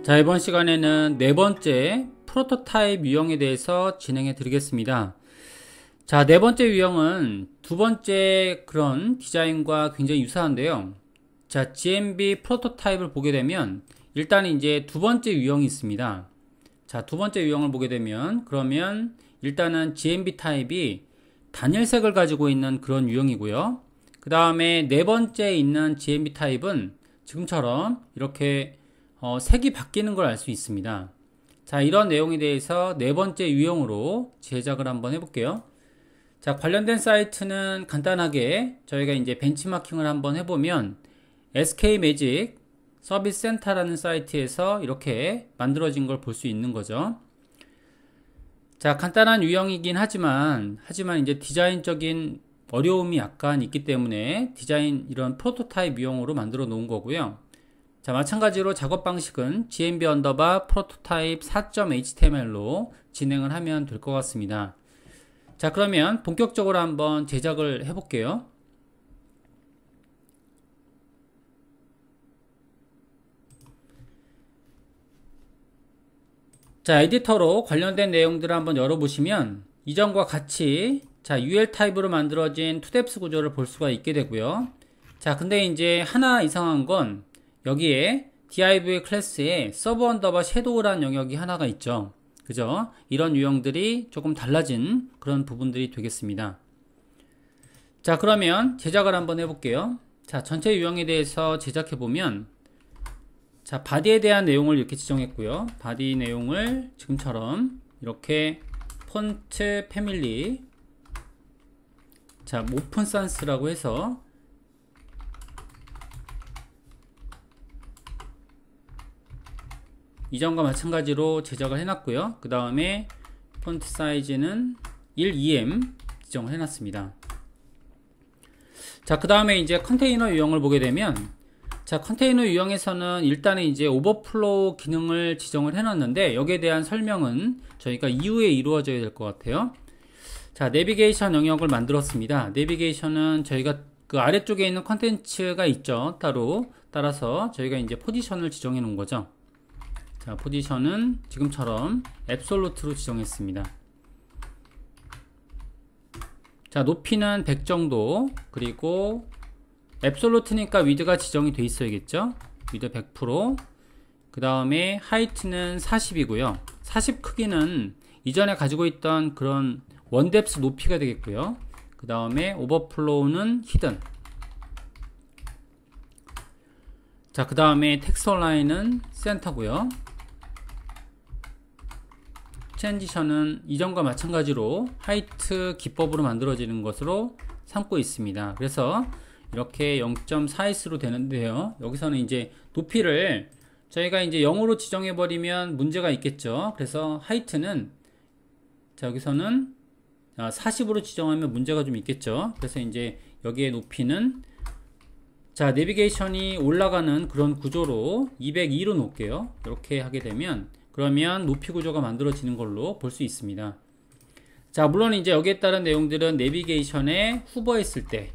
자, 이번 시간에는 네 번째 프로토타입 유형에 대해서 진행해 드리겠습니다. 자, 네 번째 유형은 두 번째 그런 디자인과 굉장히 유사한데요. 자, GMB 프로토타입을 보게 되면 일단 이제 두 번째 유형이 있습니다. 자, 두 번째 유형을 보게 되면 그러면 일단은 GMB 타입이 단일색을 가지고 있는 그런 유형이고요. 그 다음에 네 번째 있는 GMB 타입은 지금처럼 이렇게 색이 바뀌는 걸 알 수 있습니다. 자, 이런 내용에 대해서 네 번째 유형으로 제작을 한번 해볼게요. 자, 관련된 사이트는 간단하게 저희가 이제 벤치마킹을 한번 해보면 SK매직 서비스 센터라는 사이트에서 이렇게 만들어진 걸 볼 수 있는 거죠. 자, 간단한 유형이긴 하지만 이제 디자인적인 어려움이 약간 있기 때문에 디자인 이런 프로토타입 유형으로 만들어 놓은 거고요. 자, 마찬가지로 작업 방식은 GMB 언더바 프로토타입 4.html로 진행을 하면 될 것 같습니다. 자, 그러면 본격적으로 한번 제작을 해볼게요. 자, 에디터로 관련된 내용들을 한번 열어보시면 이전과 같이 자, UL 타입으로 만들어진 투뎁스 구조를 볼 수가 있게 되고요. 자, 근데 이제 하나 이상한 건 여기에 div 클래스에 서브 언더바 섀도우라는 영역이 하나가 있죠. 그죠? 이런 유형들이 조금 달라진 그런 부분들이 되겠습니다. 자, 그러면 제작을 한번 해볼게요. 자, 전체 유형에 대해서 제작해보면 자, 바디에 대한 내용을 이렇게 지정했고요. 바디 내용을 지금처럼 이렇게 폰트 패밀리 자, 오픈 산스라고 해서 이전과 마찬가지로 제작을 해놨고요. 그 다음에 폰트 사이즈는 12M 지정을 해놨습니다. 자, 그 다음에 이제 컨테이너 유형을 보게 되면 자, 컨테이너 유형에서는 일단은 이제 오버플로우 기능을 지정을 해놨는데 여기에 대한 설명은 저희가 이후에 이루어져야 될 것 같아요. 자, 내비게이션 영역을 만들었습니다. 내비게이션은 저희가 그 아래쪽에 있는 컨텐츠가 있죠. 따라서 저희가 이제 포지션을 지정해 놓은 거죠. 자, 포지션은 지금처럼 앱솔루트로 지정했습니다. 자, 높이는 100 정도, 그리고 앱솔루트니까 위드가 지정이 돼 있어야겠죠. 위드 100%. 그 다음에 하이트는 40이고요 40 크기는 이전에 가지고 있던 그런 원뎁스 높이가 되겠고요. 그 다음에 오버플로우는 히든. 자, 그 다음에 텍스처 라인은 센터고요. 트랜지션은 이전과 마찬가지로 하이트 기법으로 만들어지는 것으로 삼고 있습니다. 그래서 이렇게 0.4s로 되는데요. 여기서는 이제 높이를 저희가 이제 0으로 지정해 버리면 문제가 있겠죠. 그래서 하이트는 자, 여기서는 40으로 지정하면 문제가 좀 있겠죠. 그래서 이제 여기에 높이는 자, 내비게이션이 올라가는 그런 구조로 202로 놓을게요. 이렇게 하게 되면 그러면 높이 구조가 만들어지는 걸로 볼 수 있습니다. 자, 물론 이제 여기에 따른 내용들은 내비게이션에 후보했을 때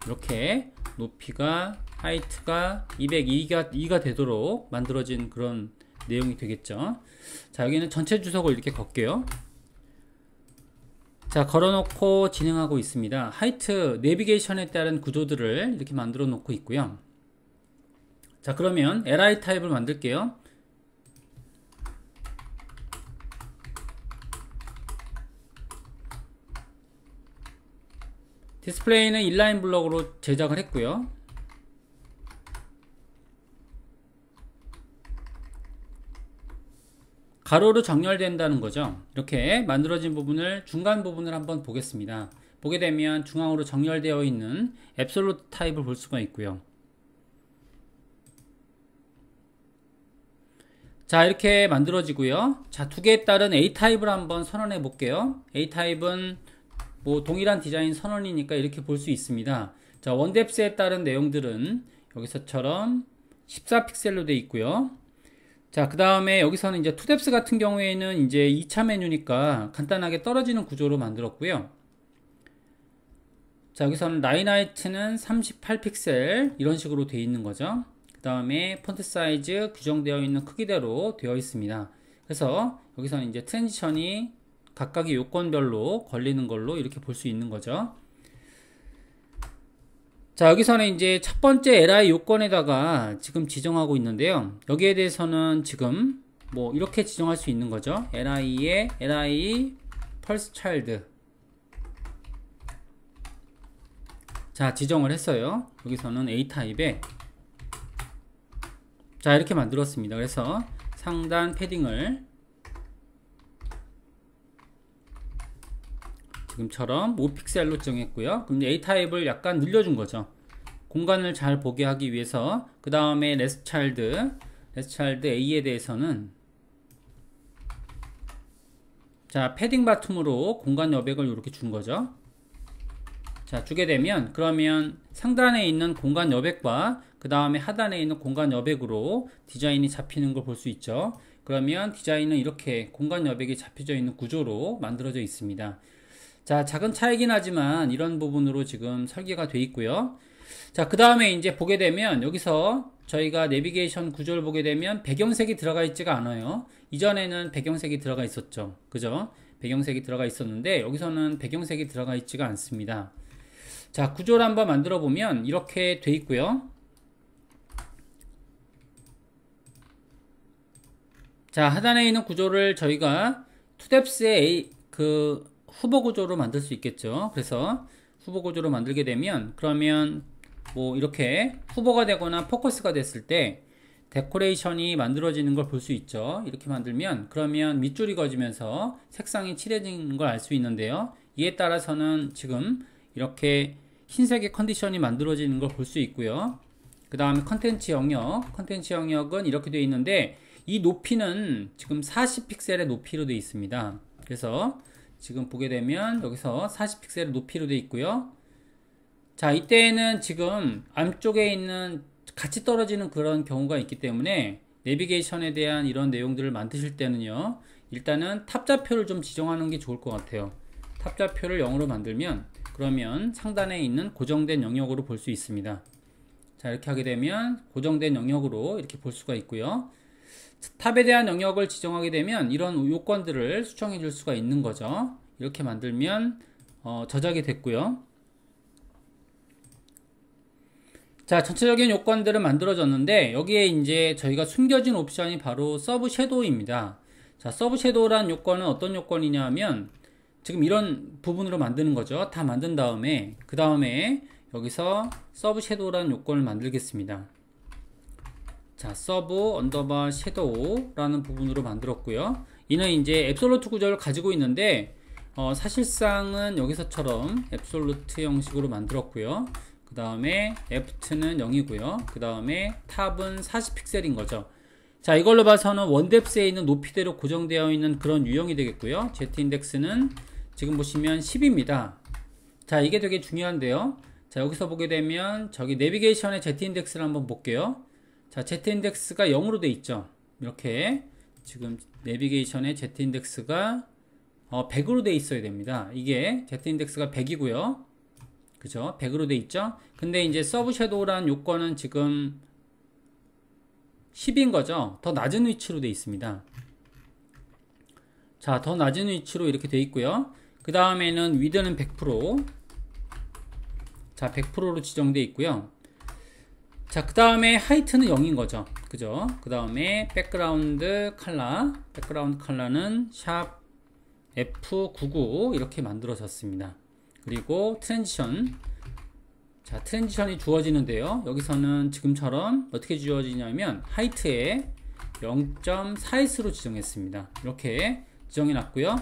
이렇게 높이가 하이트가 202가 되도록 만들어진 그런 내용이 되겠죠. 자, 여기는 전체 주석을 이렇게 걸게요. 자, 걸어놓고 진행하고 있습니다. 하이트 내비게이션에 따른 구조들을 이렇게 만들어 놓고 있고요. 자, 그러면 li 타입을 만들게요. 디스플레이는 인라인 블럭으로 제작을 했고요. 가로로 정렬된다는 거죠. 이렇게 만들어진 부분을 중간 부분을 한번 보겠습니다. 보게 되면 중앙으로 정렬되어 있는 앱솔루트 타입을 볼 수가 있고요. 자, 이렇게 만들어지고요. 자, 두 개에 따른 A 타입을 한번 선언해 볼게요. A 타입은 뭐 동일한 디자인 선언이니까 이렇게 볼 수 있습니다. 자, 원뎁스에 따른 내용들은 여기서처럼 14픽셀로 되어 있고요. 자, 그 다음에 여기서는 이제 투뎁스 같은 경우에는 이제 2차 메뉴니까 간단하게 떨어지는 구조로 만들었고요. 자, 여기서는 라인 하이트는 38픽셀 이런 식으로 되어 있는 거죠. 그 그 다음에 폰트 사이즈 규정되어 있는 크기대로 되어 있습니다. 그래서 여기서는 이제 트랜지션이 각각의 요건별로 걸리는 걸로 이렇게 볼 수 있는 거죠. 자, 여기서는 이제 첫 번째 li 요건에다가 지금 지정하고 있는데요. 여기에 대해서는 지금 뭐 이렇게 지정할 수 있는 거죠. li에 li 펄스 차일드. 자, 지정을 했어요. 여기서는 A 타입에 자, 이렇게 만들었습니다. 그래서 상단 패딩을 지금처럼 5픽셀로 지정했고요. 그럼 A 타입을 약간 늘려준 거죠. 공간을 잘 보게 하기 위해서. 그 다음에 레스트 차일드 A에 대해서는 자, 패딩 바텀으로 공간 여백을 이렇게 준 거죠. 자, 주게 되면 그러면 상단에 있는 공간 여백과 그 다음에 하단에 있는 공간 여백으로 디자인이 잡히는 걸 볼 수 있죠. 그러면 디자인은 이렇게 공간 여백이 잡혀져 있는 구조로 만들어져 있습니다. 자, 작은 차이긴 하지만 이런 부분으로 지금 설계가 돼 있고요. 자, 그 다음에 이제 보게 되면 여기서 저희가 내비게이션 구조를 보게 되면 배경색이 들어가 있지가 않아요. 이전에는 배경색이 들어가 있었죠. 그죠? 배경색이 들어가 있었는데 여기서는 배경색이 들어가 있지가 않습니다. 자, 구조를 한번 만들어 보면 이렇게 돼 있고요. 자, 하단에 있는 구조를 저희가 투뎁스의 그 후보 구조로 만들 수 있겠죠. 그래서 후보 구조로 만들게 되면 그러면 뭐 이렇게 후보가 되거나 포커스가 됐을 때 데코레이션이 만들어지는 걸 볼 수 있죠. 이렇게 만들면 그러면 밑줄이 그어지면서 색상이 칠해진 걸 알 수 있는데요. 이에 따라서는 지금 이렇게 흰색의 컨디션이 만들어지는 걸 볼 수 있고요. 그 다음에 컨텐츠 영역은 이렇게 되어 있는데 이 높이는 지금 40픽셀의 높이로 되어 있습니다. 그래서 지금 보게 되면 여기서 40픽셀의 높이로 되어 있고요. 자, 이때에는 지금 안쪽에 있는 같이 떨어지는 그런 경우가 있기 때문에 내비게이션에 대한 이런 내용들을 만드실 때는요, 일단은 탑좌표를 좀 지정하는 게 좋을 것 같아요. 탑좌표를 0으로 만들면 그러면 상단에 있는 고정된 영역으로 볼 수 있습니다. 자, 이렇게 하게 되면 고정된 영역으로 이렇게 볼 수가 있고요. 탑에 대한 영역을 지정하게 되면 이런 요건들을 수정해 줄 수가 있는 거죠. 이렇게 만들면 저장이 됐고요. 자, 전체적인 요건들은 만들어졌는데 여기에 이제 저희가 숨겨진 옵션이 바로 서브 섀도우입니다. 자, 서브 섀도우란 요건은 어떤 요건이냐 하면 지금 이런 부분으로 만드는 거죠. 다 만든 다음에 그 다음에 여기서 서브 섀도우라는 요건을 만들겠습니다. 자, 서브 언더바 섀도우라는 부분으로 만들었고요. 이는 이제 앱솔루트 구조를 가지고 있는데 사실상은 여기서처럼 앱솔루트 형식으로 만들었고요. 그 다음에 left는 0이고요. 그 다음에 탑은 40픽셀인 거죠. 자, 이걸로 봐서는 원뎁스에 있는 높이대로 고정되어 있는 그런 유형이 되겠고요. zindex는 지금 보시면 10입니다. 자, 이게 되게 중요한데요. 자, 여기서 보게 되면 저기 내비게이션의 zindex를 한번 볼게요. 자, zindex가 0으로 돼 있죠. 이렇게 지금 내비게이션의 zindex가 100으로 돼 있어야 됩니다. 이게 zindex가 100이고요. 그죠? 100으로 돼 있죠. 근데 이제 서브 섀도우라는 요건은 지금 10인 거죠. 더 낮은 위치로 돼 있습니다. 자, 더 낮은 위치로 이렇게 돼 있고요. 그 다음에는 위드는 100%. 자, 100%로 지정돼 있고요. 자, 그 다음에 하이트는 0인 거죠. 그죠? 그 다음에 백그라운드 컬러는 샵 F99 이렇게 만들어졌습니다. 그리고 트랜지션. 자, 트랜지션이 주어지는데요. 여기서는 지금처럼 어떻게 주어지냐면 하이트에 0.4s로 지정했습니다. 이렇게 지정해 놨고요.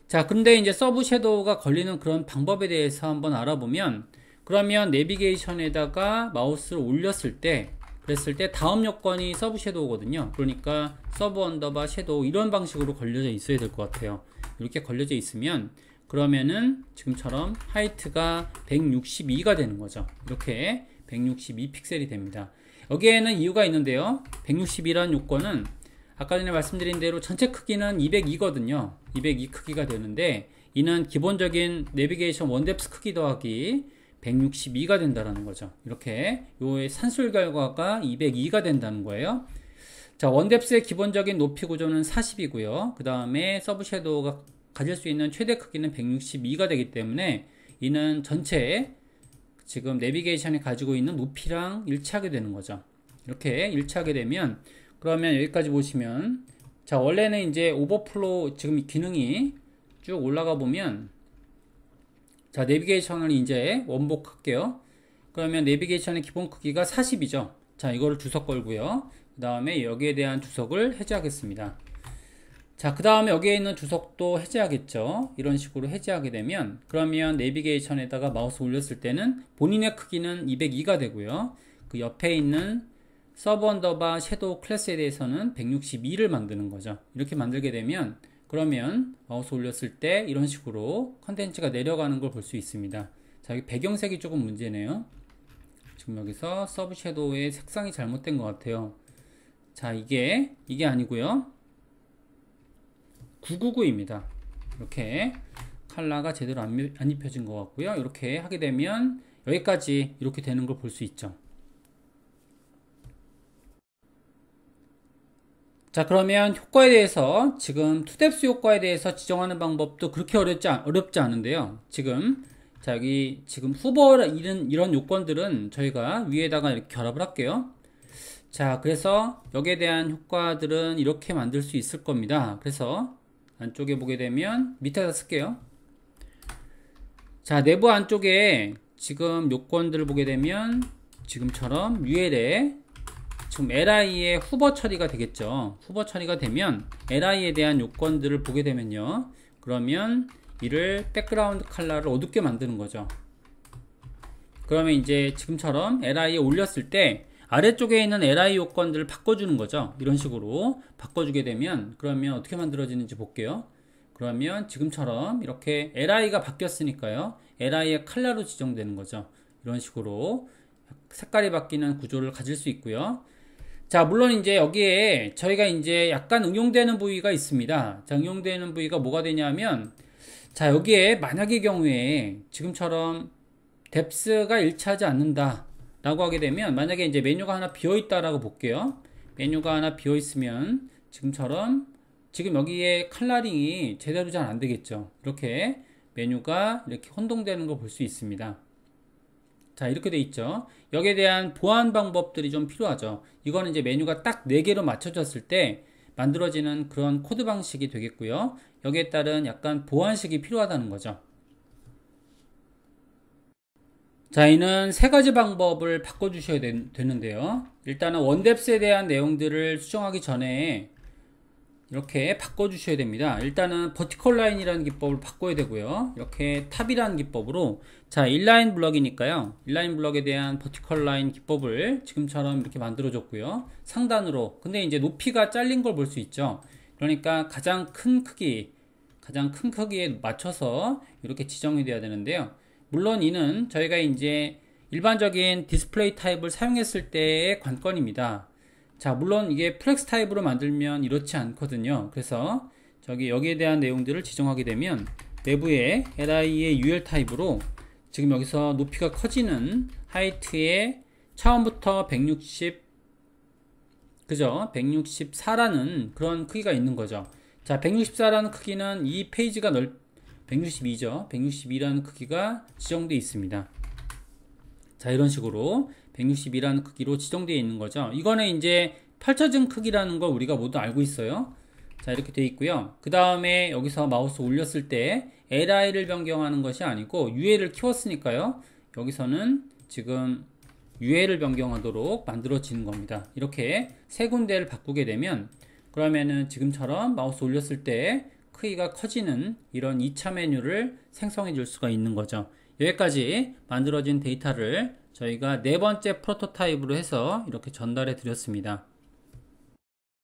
자, 근데 이제 서브 섀도우가 걸리는 그런 방법에 대해서 한번 알아보면 그러면 내비게이션에다가 마우스를 올렸을 때 그랬을 때 다음 요건이 서브 섀도우거든요. 그러니까 서브 언더바 섀도우 이런 방식으로 걸려져 있어야 될 것 같아요. 이렇게 걸려져 있으면 그러면은 지금처럼 하이트가 162가 되는 거죠. 이렇게 162픽셀이 됩니다. 여기에는 이유가 있는데요. 162라는 요건은 아까 전에 말씀드린 대로 전체 크기는 202거든요. 202 크기가 되는데 이는 기본적인 내비게이션 원뎁스 크기 더하기 162가 된다라는 거죠. 이렇게 요의 산술 결과가 202가 된다는 거예요. 자, 원뎁스의 기본적인 높이 구조는 40이고요. 그 다음에 서브 섀도우가 가질 수 있는 최대 크기는 162가 되기 때문에 이는 전체 지금 내비게이션이 가지고 있는 높이랑 일치하게 되는 거죠. 이렇게 일치하게 되면 그러면 여기까지 보시면 자, 원래는 이제 오버플로우 지금 기능이 쭉 올라가 보면 자, 내비게이션을 이제 원복할게요. 그러면 내비게이션의 기본 크기가 40이죠. 자, 이거를 주석 걸고요. 그 다음에 여기에 대한 주석을 해제하겠습니다. 자, 그 다음에 여기에 있는 주석도 해제하겠죠. 이런 식으로 해제하게 되면 그러면 내비게이션에다가 마우스 올렸을 때는 본인의 크기는 202가 되고요. 그 옆에 있는 서브 언더바 섀도우 클래스에 대해서는 162를 만드는 거죠. 이렇게 만들게 되면 그러면 마우스 올렸을 때 이런 식으로 컨텐츠가 내려가는 걸 볼 수 있습니다. 자, 여기 배경색이 조금 문제네요. 지금 여기서 서브 섀도우의 색상이 잘못된 것 같아요. 자, 이게 아니고요. 999입니다. 이렇게 컬러가 제대로 안 입혀진 것 같고요. 이렇게 하게 되면 여기까지 이렇게 되는 걸 볼 수 있죠. 자, 그러면 효과에 대해서 지금 투뎁스 효과에 대해서 지정하는 방법도 그렇게 어렵지 않은데요. 지금 자, 여기 지금 후보 이런 요건들은 저희가 위에다가 이렇게 결합을 할게요. 자, 그래서 여기에 대한 효과들은 이렇게 만들 수 있을 겁니다. 그래서 안쪽에 보게 되면 밑에다 쓸게요. 자, 내부 안쪽에 지금 요건들을 보게 되면 지금처럼 UL에 지금 LI의 후보 처리가 되겠죠. 후보 처리가 되면 LI에 대한 요건들을 보게 되면요. 그러면 이를 백그라운드 컬러를 어둡게 만드는 거죠. 그러면 이제 지금처럼 LI에 올렸을 때 아래쪽에 있는 LI 요건들을 바꿔주는 거죠. 이런 식으로 바꿔주게 되면 그러면 어떻게 만들어지는지 볼게요. 그러면 지금처럼 이렇게 LI가 바뀌었으니까요. LI의 컬러로 지정되는 거죠. 이런 식으로 색깔이 바뀌는 구조를 가질 수 있고요. 자, 물론 이제 여기에 저희가 이제 약간 응용되는 부위가 있습니다. 자, 응용되는 부위가 뭐가 되냐면 자, 여기에 만약의 경우에 지금처럼 뎁스가 일치하지 않는다 라고 하게 되면 만약에 이제 메뉴가 하나 비어 있다라고 볼게요. 메뉴가 하나 비어 있으면 지금처럼 지금 여기에 컬러링이 제대로 잘 안 되겠죠. 이렇게 메뉴가 이렇게 혼동되는 걸 볼 수 있습니다. 자, 이렇게 돼 있죠. 여기에 대한 보완 방법들이 좀 필요하죠. 이거는 이제 메뉴가 딱 4개로 맞춰졌을 때 만들어지는 그런 코드 방식이 되겠고요. 여기에 따른 약간 보완식이 필요하다는 거죠. 자, 이는 3가지 방법을 바꿔주셔야 되는데요. 일단은 원뎁스에 대한 내용들을 수정하기 전에 이렇게 바꿔주셔야 됩니다. 일단은 버티컬 라인이라는 기법을 바꿔야 되고요. 이렇게 탑이라는 기법으로 자, 인라인 블럭이니까요. 인라인 블럭에 대한 버티컬 라인 기법을 지금처럼 이렇게 만들어줬고요. 상단으로 근데 이제 높이가 잘린 걸 볼 수 있죠. 그러니까 가장 큰 크기에 맞춰서 이렇게 지정이 돼야 되는데요. 물론 이는 저희가 이제 일반적인 디스플레이 타입을 사용했을 때의 관건입니다. 자, 물론 이게 플렉스 타입으로 만들면 이렇지 않거든요. 그래서 여기에 대한 내용들을 지정하게 되면 내부에 LI의 UL 타입으로 지금 여기서 높이가 커지는 하이트에 처음부터 164라는 그런 크기가 있는 거죠. 자, 164라는 크기는 이 페이지가 162죠. 162라는 크기가 지정되어 있습니다. 자, 이런 식으로 162라는 크기로 지정되어 있는 거죠. 이거는 이제 펼쳐진 크기라는 걸 우리가 모두 알고 있어요. 자, 이렇게 되어 있고요. 그 다음에 여기서 마우스 올렸을 때 LI를 변경하는 것이 아니고 UL을 키웠으니까요. 여기서는 지금 UL을 변경하도록 만들어지는 겁니다. 이렇게 3군데를 바꾸게 되면 그러면은 지금처럼 마우스 올렸을 때 크기가 커지는 이런 2차 메뉴를 생성해 줄 수가 있는 거죠. 여기까지 만들어진 데이터를 저희가 4번째 프로토타입으로 해서 이렇게 전달해 드렸습니다.